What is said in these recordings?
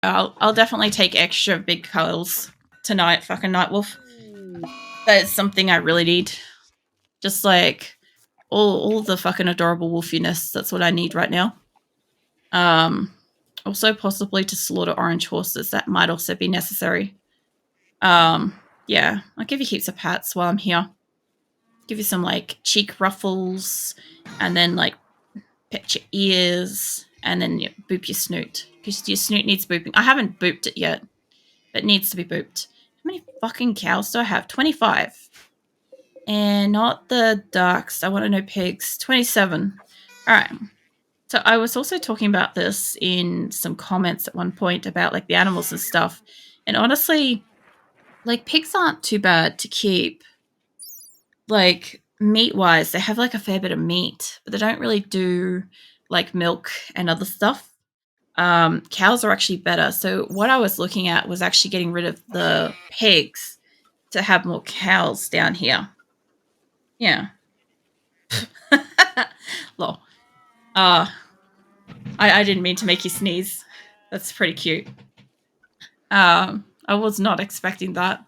I'll definitely take extra big cuddles tonight, fucking Nightwolf. That is something I really need. Just like all the fucking adorable wolfiness. That's what I need right now. Also possibly to slaughter orange horses. That might also be necessary. Yeah, I'll give you heaps of pats while I'm here. Give you some like cheek ruffles, and then like pet your ears, and then boop your snoot. Because your snoot needs booping. I haven't booped it yet. It needs to be booped. How many fucking cows do I have? 25. And not the ducks. I want to know pigs. 27. All right. So I was also talking about this in some comments at one point about like the animals and stuff. And honestly, like pigs aren't too bad to keep. Like meat-wise, they have like a fair bit of meat, but they don't really do like milk and other stuff. Cows are actually better. So what I was looking at was actually getting rid of the pigs to have more cows down here. Yeah. Lol. I didn't mean to make you sneeze. That's pretty cute. I was not expecting that.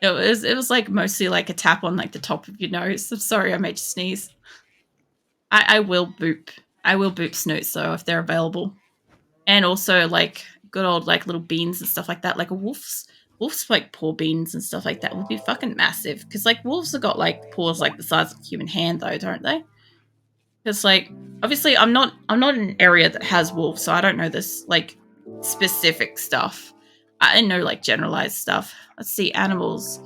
It was like mostly like a tap on like the top of your nose. I'm sorry I made you sneeze. I will boop. I will boop snoots though if they're available. And also like good old like little beans and stuff like that. Like a wolf's like paw beans and stuff like that would be fucking massive. Because like wolves have got like paws like the size of a human hand though, don't they? Because like obviously I'm not in an area that has wolves, so I don't know this like specific stuff. I know like generalized stuff. Let's see animals.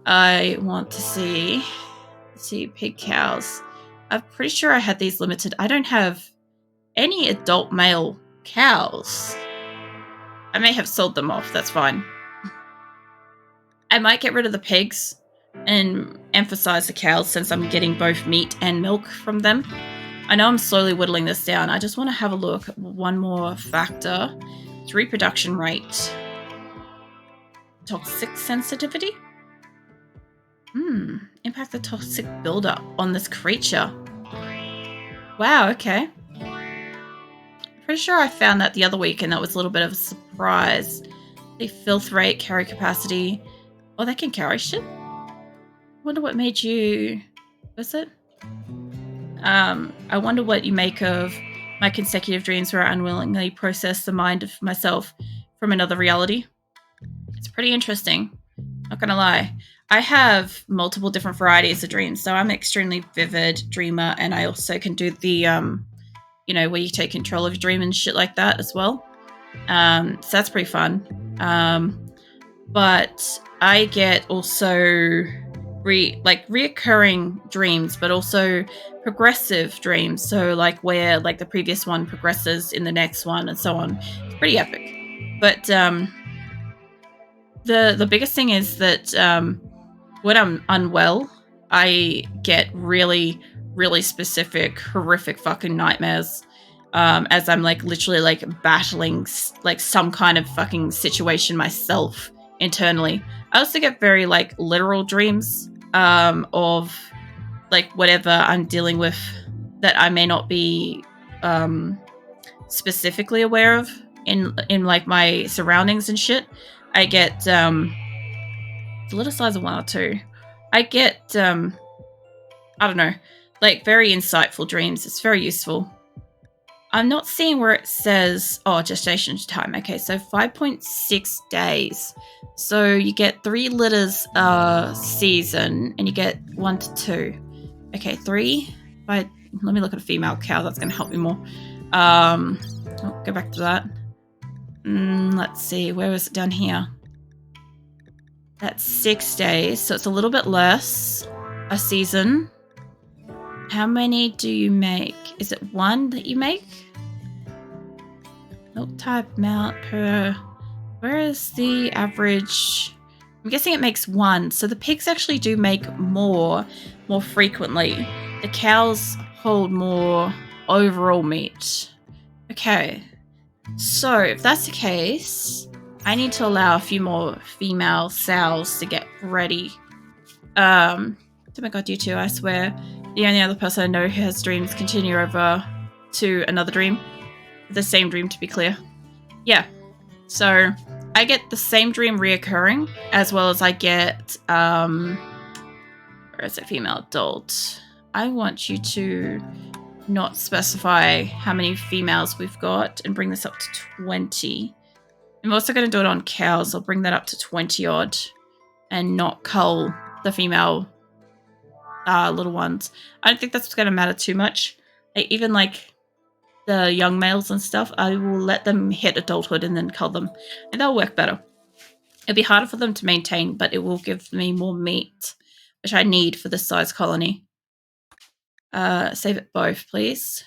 I want to see pig cows. I'm pretty sure I had these limited. I don't have any adult male cows. I may have sold them off. That's fine. I might get rid of the pigs and emphasize the cows since I'm getting both meat and milk from them. I know I'm slowly whittling this down. I just want to have a look at one more factor. It's reproduction rate. Toxic sensitivity? Impact the toxic buildup on this creature. Wow, okay. Pretty sure I found that the other week and that was a little bit of a surprise. The filth rate, carry capacity. Oh, they can carry shit? Wonder what made you... Was it? I wonder what you make of my consecutive dreams where I unwillingly process the mind of myself from another reality. It's pretty interesting. Not gonna lie. I have multiple different varieties of dreams, so I'm an extremely vivid dreamer, and I also can do the, where you take control of your dream and shit like that as well. So that's pretty fun. But I get also reoccurring dreams, but also progressive dreams. So like where like the previous one progresses in the next one and so on. It's pretty epic. But the biggest thing is that when I'm unwell, I get really, really specific, horrific fucking nightmares. As I'm like literally like battling like some kind of fucking situation myself internally. I also get very like literal dreams of like whatever I'm dealing with that I may not be specifically aware of in like my surroundings and shit. I get the little size of 1 or 2. I get I don't know, like very insightful dreams. It's very useful. I'm not seeing where it says, gestation time. Okay, so 5.6 days. So you get 3 litters a season, and you get 1 to 2. Okay, 3. Let me look at a female cow. That's going to help me more. Go back to that. Let's see. Where was it down here? That's 6 days, so it's a little bit less a season. How many do you make? Is it 1 that you make? Milk type amount per... Where is the average? I'm guessing it makes 1. So the pigs actually do make more frequently. The cows hold more overall meat. Okay. So if that's the case, I need to allow a few more female sows to get ready. Oh my god, you two, I swear. The only other person I know who has dreams continue over to another dream. The same dream, to be clear. Yeah. So I get the same dream reoccurring, as well as I get, where is it, female adult. I want you to not specify how many females we've got and bring this up to 20. I'm also going to do it on cows. I'll bring that up to 20 odd and not cull the female little ones. I don't think that's going to matter too much. Even like the young males and stuff, I will let them hit adulthood and then cull them, and they'll work better. It'll be harder for them to maintain, but it will give me more meat, which I need for this size colony. Save it both, please.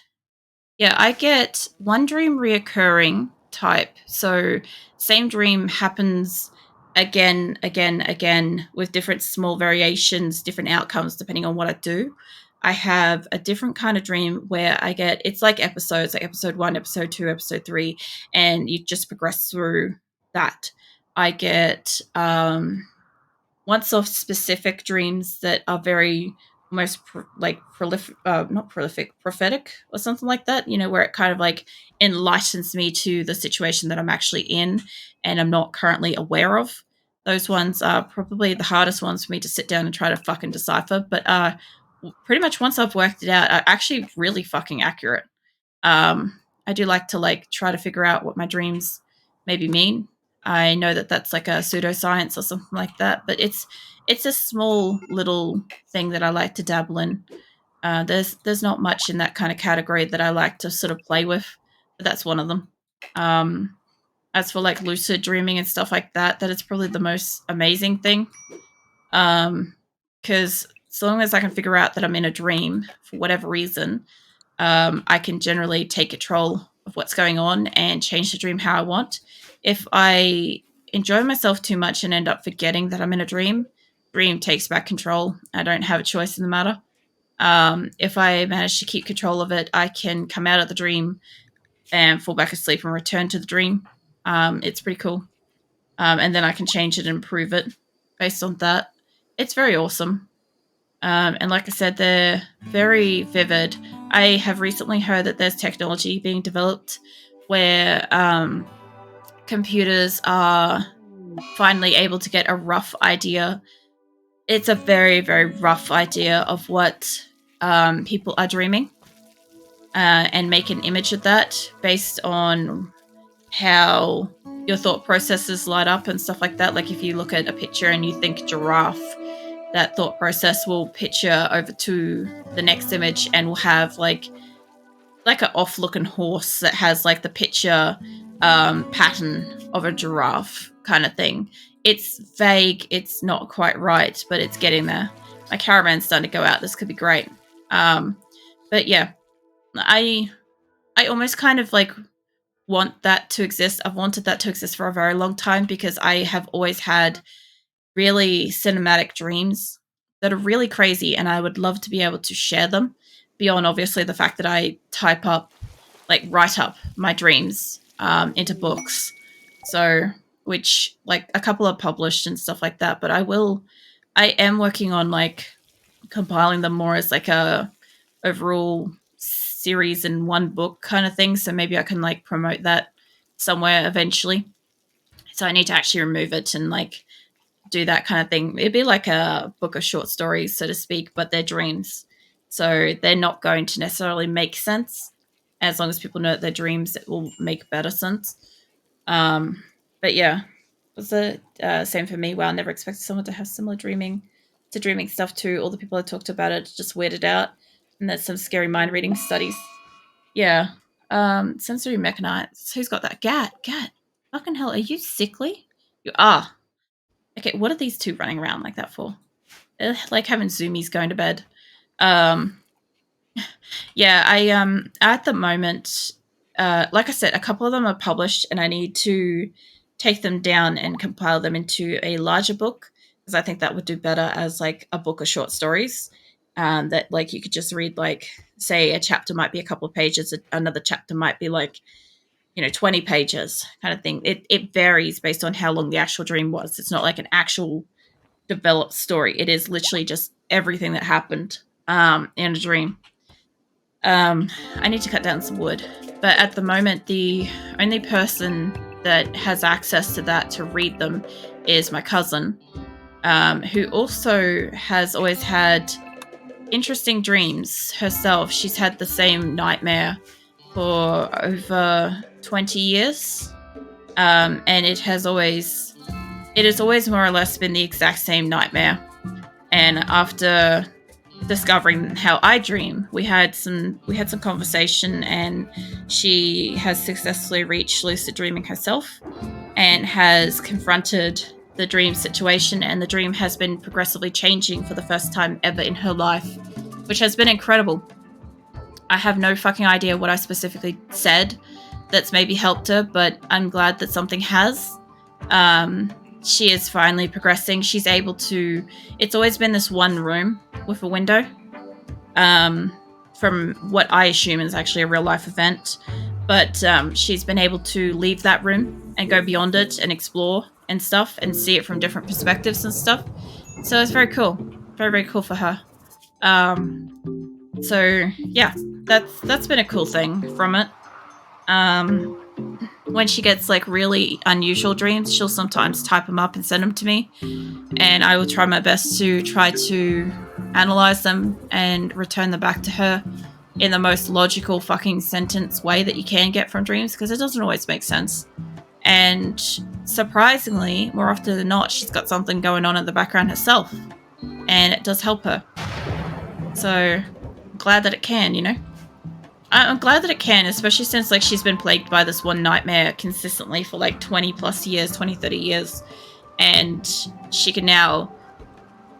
Yeah, I get one dream reoccurring type. So same dream happens again, with different small variations, different outcomes depending on what I do. I have a different kind of dream where I get, it's like episodes, like episode 1, episode 2, episode 3, and you just progress through that. I get once-off specific dreams that are very almost prolific, not prolific, prophetic or something like that, you know, where it kind of like enlightens me to the situation that I'm actually in and I'm not currently aware of. Those ones are probably the hardest ones for me to sit down and try to fucking decipher. But pretty much once I've worked it out, are actually really fucking accurate. I do like to like try to figure out what my dreams maybe mean. I know that that's like a pseudoscience or something like that, but it's a small little thing that I like to dabble in. There's not much in that kind of category that I like to sort of play with, but that's one of them. As for like lucid dreaming and stuff like that, that is probably the most amazing thing. Because so long as I can figure out that I'm in a dream for whatever reason, I can generally take control of what's going on and change the dream how I want. If I enjoy myself too much and end up forgetting that I'm in a dream takes back control. I don't have a choice in the matter. If I manage to keep control of it, I can come out of the dream and fall back asleep and return to the dream. It's pretty cool. And then I can change it and improve it based on that. It's very awesome. And like I said, they're very vivid. I have recently heard that there's technology being developed where computers are finally able to get a rough idea. It's a very, very rough idea of what people are dreaming and make an image of that based on how your thought processes light up and stuff like that. Like if you look at a picture and you think giraffe, that thought process will picture over to the next image and will have like an off-looking horse that has like the picture pattern of a giraffe kind of thing. It's vague, it's not quite right, but it's getting there. My caravan's starting to go out. This could be great. But yeah, I almost kind of like want that to exist. I've wanted that to exist for a very long time because I have always had really cinematic dreams that are really crazy, and I would love to be able to share them beyond obviously the fact that I write up my dreams into books. So, which like a couple are published and stuff like that, but I am working on like compiling them more as like a overall series in one book kind of thing. So maybe I can like promote that somewhere eventually. So I need to actually remove it and like do that kind of thing. It'd be like a book of short stories, so to speak, but they're dreams. So they're not going to necessarily make sense. As long as people know that they're dreams, it will make better sense. But yeah, it was the same for me. Wow, I never expected someone to have similar dreaming stuff too. All the people I talked about it just weirded out. And there's some scary mind reading studies. Yeah. Sensory mechanites. Who's got that? Gat. Fucking hell, are you sickly? You are. Okay, what are these two running around like that for? They're like having zoomies going to bed. Yeah, I at the moment, like I said, a couple of them are published, and I need to take them down and compile them into a larger book because I think that would do better as like a book of short stories. That like you could just read, like say a chapter might be a couple of pages, another chapter might be like 20 pages kind of thing. It varies based on how long the actual dream was. It's not like an actual developed story. It is literally just everything that happened in a dream. I need to cut down some wood, but at the moment the only person that has access to that to read them is my cousin, who also has always had interesting dreams herself. She's had the same nightmare for over 20 years, and it has always more or less been the exact same nightmare. And after discovering how I dream, we had some conversation, and she has successfully reached lucid dreaming herself and has confronted the dream situation, and the dream has been progressively changing for the first time ever in her life, which has been incredible. I have no fucking idea what I specifically said that's maybe helped her, but I'm glad that something has. She is finally progressing. She's able to... It's always been this one room with a window, from what I assume is actually a real-life event. But she's been able to leave that room and go beyond it and explore and stuff and see it from different perspectives and stuff. So it's very cool. Very, very cool for her. So, yeah, that's been a cool thing from it. When she gets like really unusual dreams, she'll sometimes type them up and send them to me, and I will try my best to analyze them and return them back to her in the most logical fucking sentence way that you can get from dreams, because it doesn't always make sense. And surprisingly, more often than not, she's got something going on in the background herself, and it does help her. So I'm glad that it can, you know? I'm glad that it can, especially since like she's been plagued by this one nightmare consistently for like 20 plus years, 20, 30 years. And she can now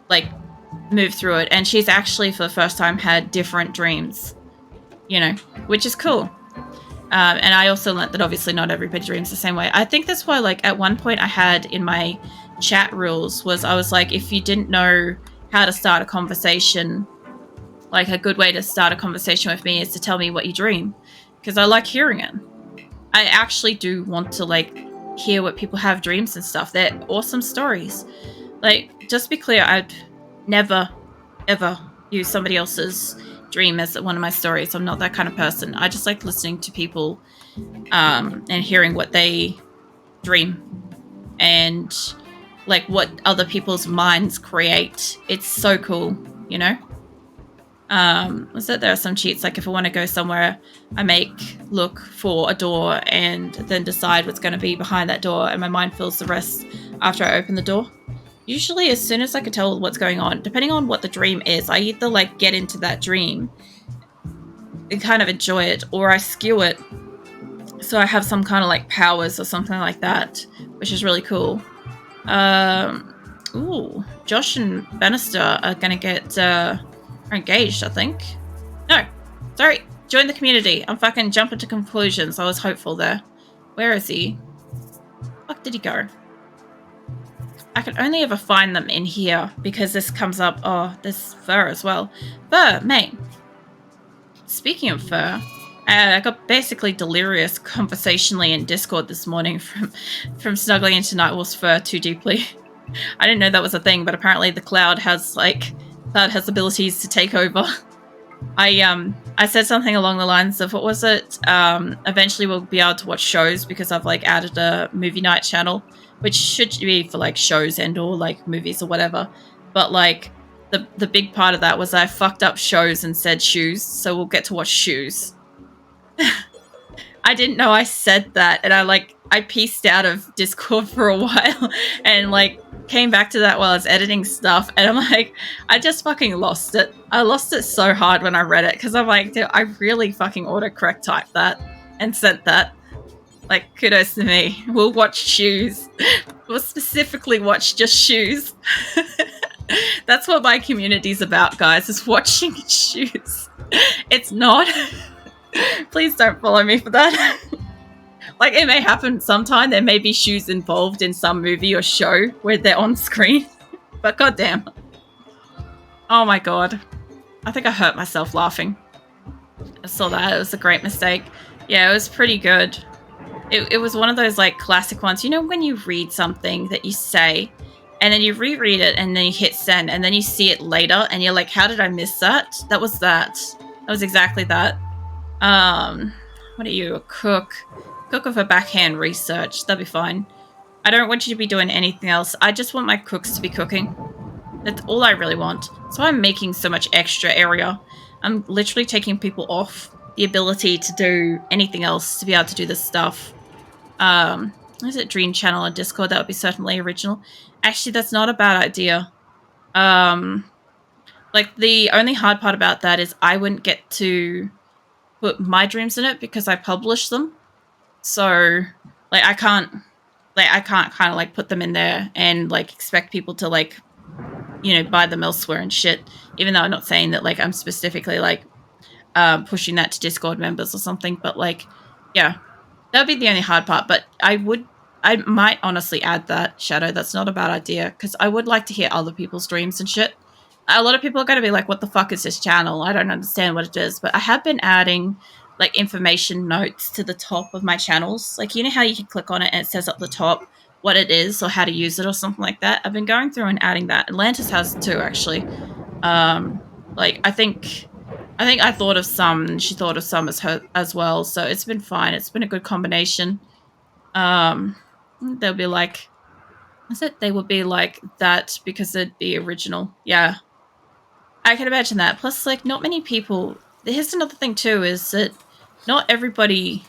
like move through it. And she's actually for the first time had different dreams, you know, which is cool. And I also learned that obviously not everybody dreams the same way. I think that's why like at one point I had in my chat rules was I was like, if you didn't know how to start a conversation, like a good way to start a conversation with me is to tell me what you dream, because I like hearing it. I actually do want to like hear what people have dreams and stuff. They're awesome stories. Like, just be clear, I'd never, ever use somebody else's dream as one of my stories. I'm not that kind of person. I just like listening to people and hearing what they dream and like what other people's minds create. It's so cool, you know? Was that there are some cheats, like if I want to go somewhere, I look for a door and then decide what's going to be behind that door, and my mind fills the rest after I open the door. Usually as soon as I can tell what's going on, depending on what the dream is, I either like get into that dream and kind of enjoy it, or I skew it so I have some kind of like powers or something like that, which is really cool. Ooh, Josh and Bannister are going to get engaged, I think. No, sorry, join the community. I'm fucking jumping to conclusions. I was hopeful there. Where is he? Fuck, did he go? I can only ever find them in here because this comes up. Oh, there's fur as well. Fur, mate. Speaking of fur, I got basically delirious conversationally in Discord this morning from snuggling into Nightwolf's fur too deeply. I didn't know that was a thing, but apparently the cloud has abilities to take over. I said something along the lines of, what was it? Eventually we'll be able to watch shows because I've like added a movie night channel, which should be for like shows and or like movies or whatever. But like the big part of that was I fucked up shows and said shoes, so we'll get to watch shoes. I didn't know I said that, and I pieced out of Discord for a while and like came back to that while I was editing stuff, and I'm like, I just fucking lost it. I lost it so hard when I read it, because I'm like, dude, I really fucking autocorrect typed that and sent that. Like, kudos to me. We'll watch shoes. We'll specifically watch just shoes. That's what my community's about, guys, is watching shoes. It's not. Please don't follow me for that. Like, it may happen sometime. There may be shoes involved in some movie or show where they're on screen. But goddamn. Oh my god. I think I hurt myself laughing. I saw that. It was a great mistake. Yeah, it was pretty good. It was one of those, like, classic ones. You know when you read something that you say, and then you reread it, and then you hit send, and then you see it later, and you're like, how did I miss that? That was that. That was exactly that. What are you, a cook? Cook with a backhand research. That'll be fine. I don't want you to be doing anything else. I just want my cooks to be cooking. That's all I really want. So I'm making so much extra area. I'm literally taking people off the ability to do anything else, to be able to do this stuff. Is it Dream Channel on Discord? That would be certainly original. Actually, that's not a bad idea. Like, the only hard part about that is I wouldn't get to put my dreams in it because I publish them. So, like, I can't kind of, like, put them in there and, like, expect people to, like, you know, buy them elsewhere and shit. Even though I'm not saying that, like, I'm specifically, like, pushing that to Discord members or something. But, like, yeah, that would be the only hard part. But I might honestly add that, Shadow. That's not a bad idea because I would like to hear other people's dreams and shit. A lot of people are going to be like, what the fuck is this channel? I don't understand what it is. But I have been adding, like, information notes to the top of my channels. Like, you know how you can click on it and it says up the top what it is or how to use it or something like that? I've been going through and adding that. Atlantis has too, actually. Like, I think I thought of some and she thought of some as well. So it's been fine. It's been a good combination. They'll be like, they would be like that because it'd be original. Yeah. I can imagine that. Plus, like, not many people... Here's another thing, too, is that not everybody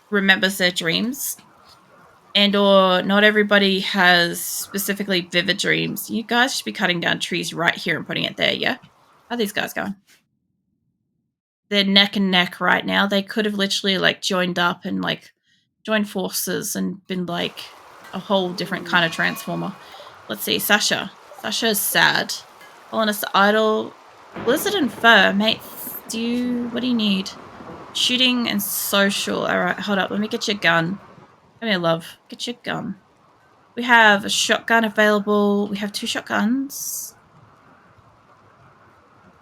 remembers their dreams. And or not everybody has specifically vivid dreams. You guys should be cutting down trees right here and putting it there, yeah? How are these guys going? They're neck and neck right now. They could have literally, like, joined up and, like, joined forces and been, like, a whole different kind of transformer. Let's see, Sasha. Sasha's sad. Colonist idle... Blizzard and Fur, mate. What do you need? Shooting and social. Alright, hold up. Let me get your gun. Come here, love. Get your gun. We have a shotgun available. We have 2 shotguns.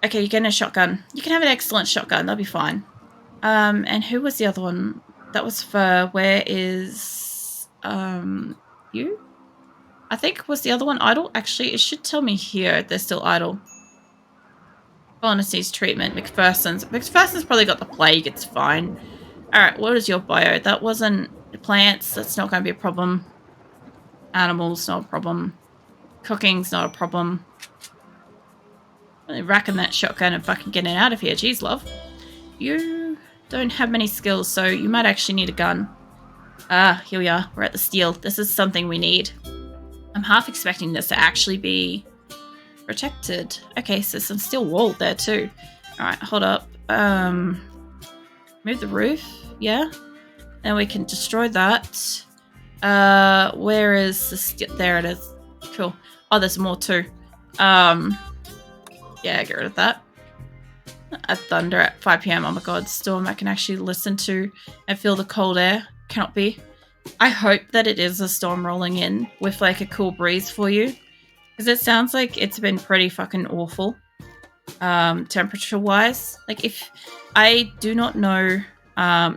Okay, you're getting a shotgun. You can have an excellent shotgun. That'll be fine. And who was the other one? That was Fur. Where is... you? I think was the other one idle? Actually, it should tell me here they're still idle. Colonist needs treatment. McPherson's probably got the plague. It's fine. Alright, what is your bio? That wasn't plants. That's not going to be a problem. Animals, not a problem. Cooking's not a problem. Really racking that shotgun and fucking getting out of here. Jeez, love. You don't have many skills, so you might actually need a gun. Ah, here we are. We're at the steel. This is something we need. I'm half expecting this to actually be... protected. Okay, so some steel wall there too. Alright, hold up. Move the roof. Yeah. And we can destroy that. Where is the steel? There it is. Cool. Oh, there's more too. Yeah, get rid of that. At thunder at 5 p.m. Oh my god, storm I can actually listen to and feel the cold air. Cannot be. I hope that it is a storm rolling in with like a cool breeze for you. Because it sounds like it's been pretty fucking awful, temperature-wise. Like, if... I do not know,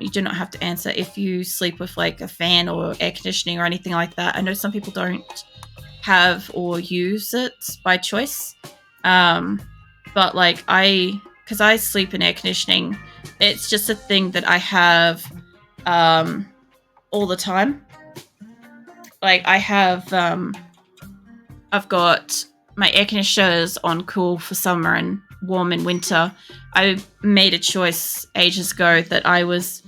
you do not have to answer if you sleep with, like, a fan or air conditioning or anything like that. I know some people don't have or use it by choice. But, like, because I sleep in air conditioning, it's just a thing that I have, all the time. Like, I have, I've got my air conditioners on cool for summer and warm in winter. I made a choice ages ago that I was,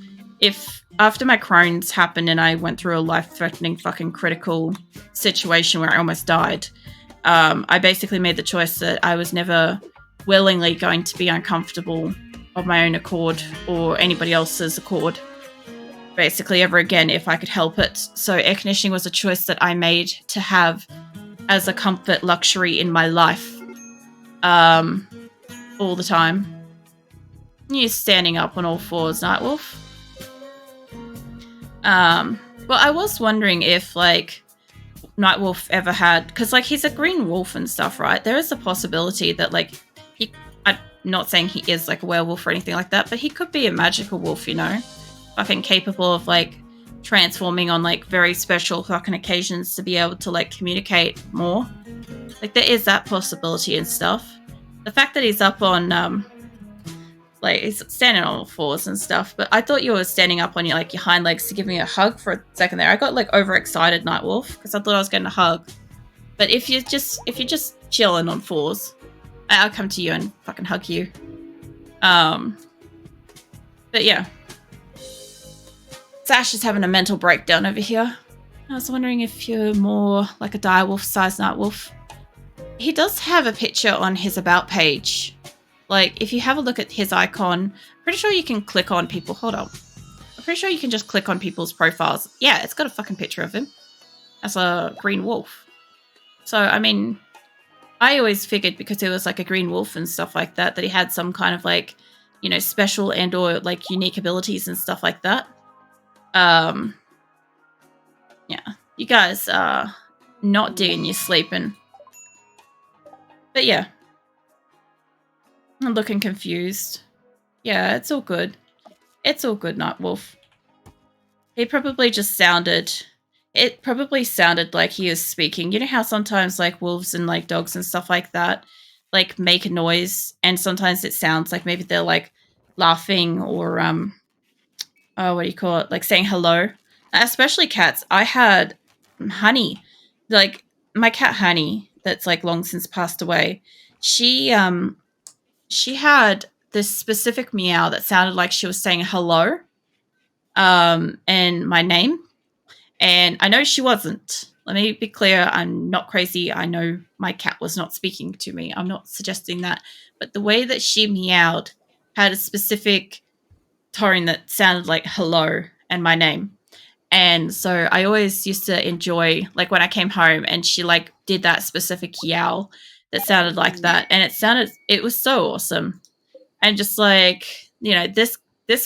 after my Crohn's happened and I went through a life-threatening fucking critical situation where I almost died, I basically made the choice that I was never willingly going to be uncomfortable of my own accord or anybody else's accord, basically ever again if I could help it. So air conditioning was a choice that I made to have as a comfort luxury in my life, all the time. You're standing up on all fours, Nightwolf. Well, I was wondering if, like, Nightwolf ever had... Because, like, he's a green wolf and stuff, right? There is a possibility that, like, I'm not saying he is, like, a werewolf or anything like that, but he could be a magical wolf, you know? Fucking capable of, like, transforming on, like, very special fucking occasions to be able to, like, communicate more. Like, there is that possibility and stuff. The fact that he's up on, like he's standing on all fours and stuff. But I thought you were standing up on your like your hind legs to give me a hug for a second there. I got like overexcited, Nightwolf, because I thought I was getting a hug. But if you're just chilling on fours, I'll come to you and fucking hug you. But yeah, Sash is having a mental breakdown over here. I was wondering if you're more like a direwolf-sized Nightwolf. He does have a picture on his about page. Like, if you have a look at his icon, pretty sure you can click on people. Hold on. I'm pretty sure you can just click on people's profiles. Yeah, it's got a fucking picture of him as a green wolf. So, I mean, I always figured because he was like a green wolf and stuff like that, that he had some kind of like, you know, special and or like unique abilities and stuff like that. Yeah, you guys are not doing your sleeping. But yeah, I'm looking confused. Yeah, it's all good. It's all good, Nightwolf. He probably just sounded... It probably sounded like he is speaking. You know how sometimes like wolves and like dogs and stuff like that like make a noise, and sometimes it sounds like maybe they're like laughing or what do you call it? Like saying hello. Especially cats. I had Honey, like my cat Honey, that's like long since passed away. She had this specific meow that sounded like she was saying hello, and my name. And I know she wasn't. Let me be clear. I'm not crazy. I know my cat was not speaking to me. I'm not suggesting that. But the way that she meowed had a specific tone that sounded like hello and my name. And so I always used to enjoy, like when I came home and she like did that specific yowl that sounded like that. And it was so awesome. And just like, you know, this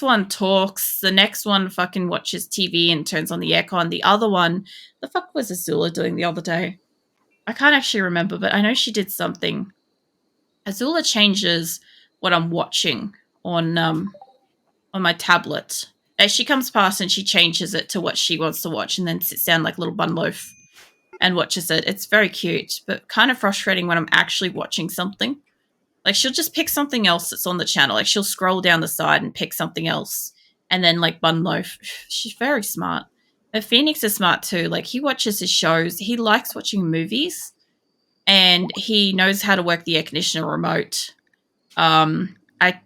one talks, the next one fucking watches TV and turns on the aircon. The other one, the fuck was Azula doing the other day? I can't actually remember, but I know she did something. Azula changes what I'm watching on my tablet. As she comes past and she changes it to what she wants to watch and then sits down like a little bun loaf and watches it. It's very cute, but kind of frustrating when I'm actually watching something. Like, she'll just pick something else that's on the channel. Like, she'll scroll down the side and pick something else and then, like, bun loaf. She's very smart. But Phoenix is smart, too. Like, he watches his shows. He likes watching movies. And he knows how to work the air conditioner remote. I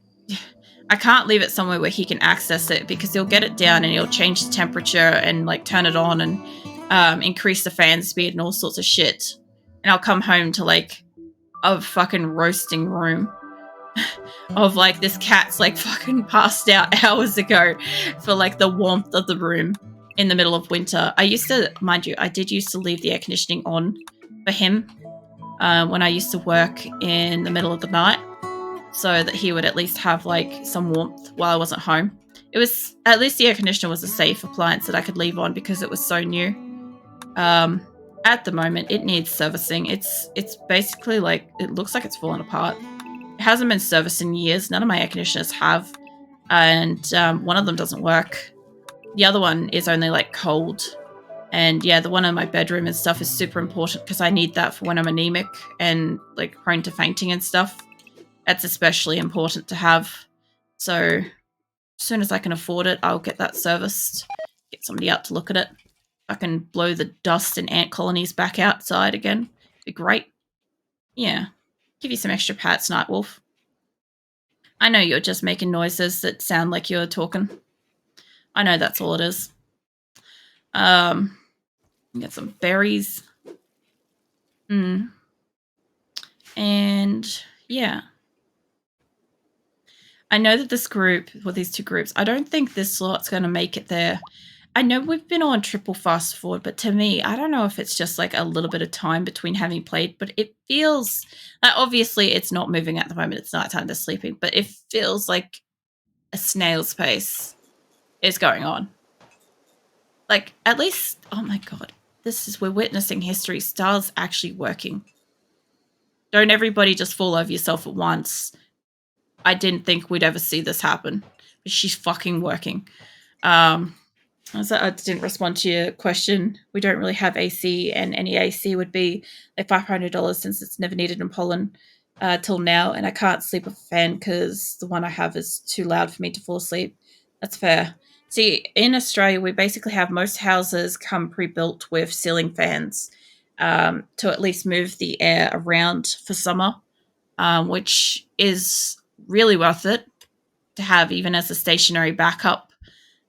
can't leave it somewhere where he can access it because he'll get it down and he'll change the temperature and, like, turn it on and increase the fan speed and all sorts of shit. And I'll come home to, like, a fucking roasting room of like this cat's like fucking passed out hours ago for like the warmth of the room in the middle of winter. I did used to leave the air conditioning on for him when I used to work in the middle of the night so that he would at least have like some warmth while I wasn't home. It was, at least the air conditioner was a safe appliance that I could leave on because it was so new. At the moment, it needs servicing. It's basically like, it looks like it's fallen apart. It hasn't been serviced in years. None of my air conditioners have. And one of them doesn't work. The other one is only like cold. And yeah, the one in my bedroom and stuff is super important because I need that for when I'm anemic and like prone to fainting and stuff. That's especially important to have. So as soon as I can afford it, I'll get that serviced. Get somebody out to look at it. I can blow the dust and ant colonies back outside again. Be great. Yeah. Give you some extra pats, Nightwolf. I know you're just making noises that sound like you're talking. I know that's all it is. Get some berries. And yeah. I know that this group, well, these two groups, I don't think this slot's going to make it there. I know we've been on triple fast forward, but to me, I don't know if it's just like a little bit of time between having played, but it feels like, obviously it's not moving at the moment. It's nighttime, they're sleeping, but it feels like a snail's pace is going on. Like, at least, oh my God, we're witnessing history. Star's actually working. Don't everybody just fall over yourself at once. I didn't think we'd ever see this happen, but she's fucking working. I didn't respond to your question. We don't really have AC, and any AC would be like $500 since it's never needed in Poland. till now, and I can't sleep with a fan because the one I have is too loud for me to fall asleep. That's fair. See, in Australia, we basically have most houses come pre-built with ceiling fans to at least move the air around for summer, which is really worth it to have even as a stationary backup.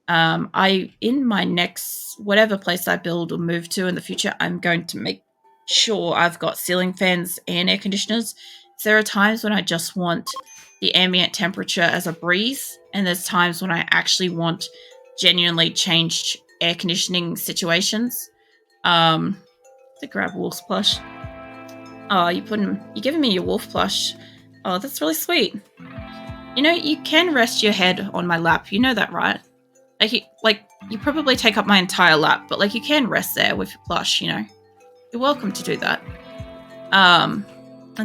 In my next whatever place I build or move to in the future, I'm going to make sure I've got ceiling fans and air conditioners. There are times when I just want the ambient temperature as a breeze, and there's times when I actually want genuinely changed air conditioning situations. To grab wolf's plush. Oh, you're giving me your wolf plush. Oh, that's really sweet. You know, you can rest your head on my lap. You know that, right? You probably take up my entire lap, but like you can rest there with your plush. You know, you're welcome to do that. And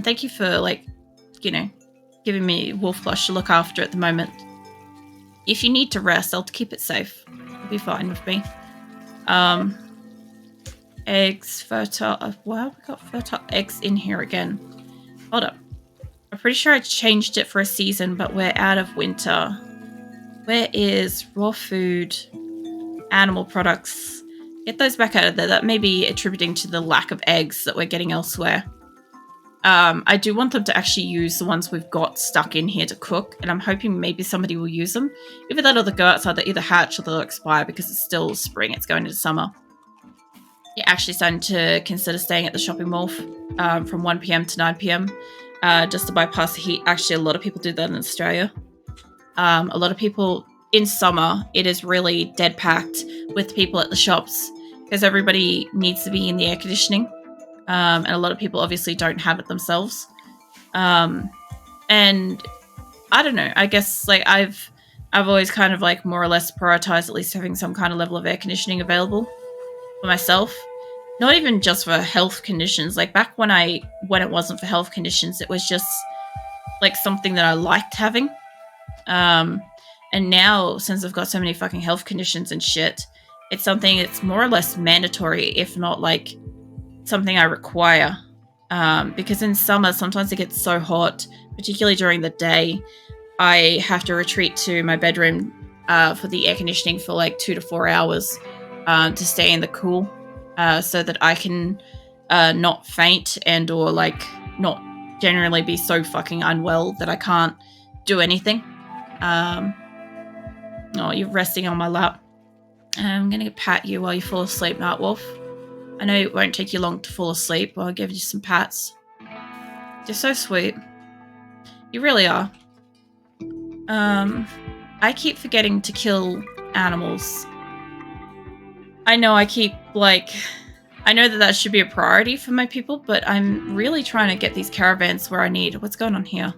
thank you for giving me wolf plush to look after at the moment. If you need to rest, I'll keep it safe. It'll be fine with me. Eggs, fertile. Wow, we got fertile eggs in here again. Hold up. I'm pretty sure I changed it for a season, but we're out of winter. Where is raw food, animal products? Get those back out of there. That may be attributing to the lack of eggs that we're getting elsewhere. I do want them to actually use the ones we've got stuck in here to cook, and I'm hoping maybe somebody will use them. Either that or they'll go outside, they'll either hatch or they'll expire because it's still spring, it's going into summer. You're actually starting to consider staying at the shopping mall from 1 p.m. to 9 p.m. Just to bypass the heat. Actually, a lot of people do that in Australia. A lot of people, in summer, it is really dead packed with people at the shops because everybody needs to be in the air conditioning. And a lot of people obviously don't have it themselves. And I don't know, I guess like I've always kind of like more or less prioritized at least having some kind of level of air conditioning available for myself. Not even just for health conditions. Like back when it wasn't for health conditions, it was just like something that I liked having. And now, since I've got so many fucking health conditions and shit, it's something that's more or less mandatory, if not like something I require. Because in summer, sometimes it gets so hot, particularly during the day, I have to retreat to my bedroom for the air conditioning for like 2 to 4 hours to stay in the cool, so that I can not faint and or like not generally be so fucking unwell that I can't do anything. Oh, you're resting on my lap. I'm gonna pat you while you fall asleep, Nightwolf. I know it won't take you long to fall asleep, but I'll give you some pats. You're so sweet. You really are. I keep forgetting to kill animals. I know I know that should be a priority for my people, but I'm really trying to get these caravans where I need. What's going on here?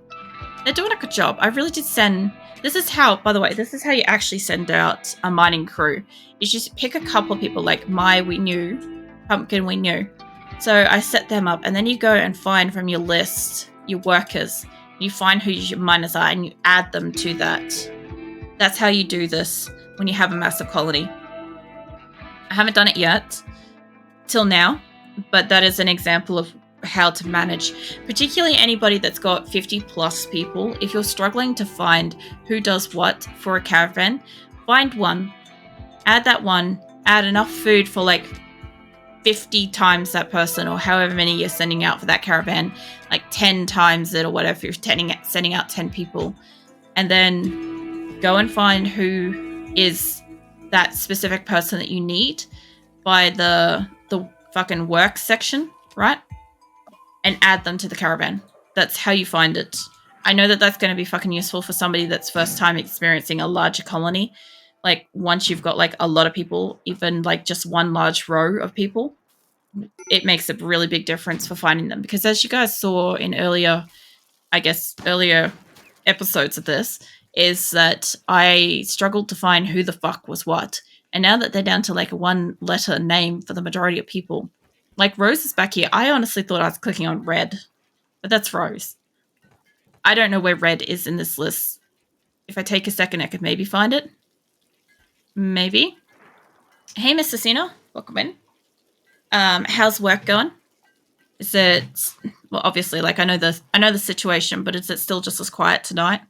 They're doing a good job. I really did send... This is how you actually send out a mining crew. You just pick a couple of people like we knew, Pumpkin we knew. So I set them up, and then you go and find from your list your workers. You find who your miners are, and you add them to that. That's how you do this when you have a massive colony. I haven't done it yet, till now, but that is an example of how to manage, particularly anybody that's got 50 plus people. If you're struggling to find who does what for a caravan, find one, add that one, add enough food for like 50 times that person, or however many you're sending out for that caravan, like 10 times it or whatever, you're sending out 10 people, and then go and find who is that specific person that you need by the fucking work section, right? And add them to the caravan. That's how you find it. I know that that's going to be fucking useful for somebody that's first time experiencing a larger colony. Like once you've got like a lot of people, even like just one large row of people, it makes a really big difference for finding them. Because as you guys saw in earlier episodes of this, is that I struggled to find who the fuck was what. And now that they're down to like a 1-letter name for the majority of people, like Rose is back here. I honestly thought I was clicking on Red, but that's Rose. I don't know where Red is in this list. If I take a second, I could maybe find it. Maybe. Hey, Mr. Cena. Welcome in. How's work going? Is it well, obviously, like I know the situation, but is it still just as quiet tonight?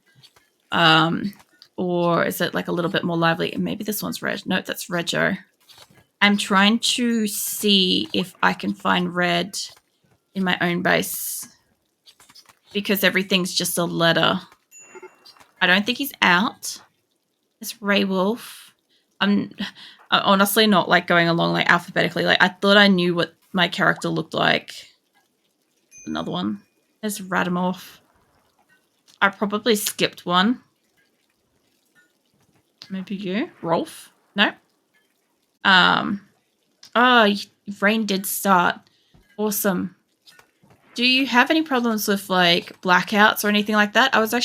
Or is it like a little bit more lively? Maybe this one's red. No, that's Rego. I'm trying to see if I can find red in my own base because everything's just a letter. I don't think he's out. It's Ray Wolf. I'm honestly not like going along like alphabetically. Like I thought I knew what my character looked like. Another one. There's Radamorph. I probably skipped one. Maybe you? Rolf? No? Oh, rain did start. Awesome. Do you have any problems with like blackouts or anything like that? I was actually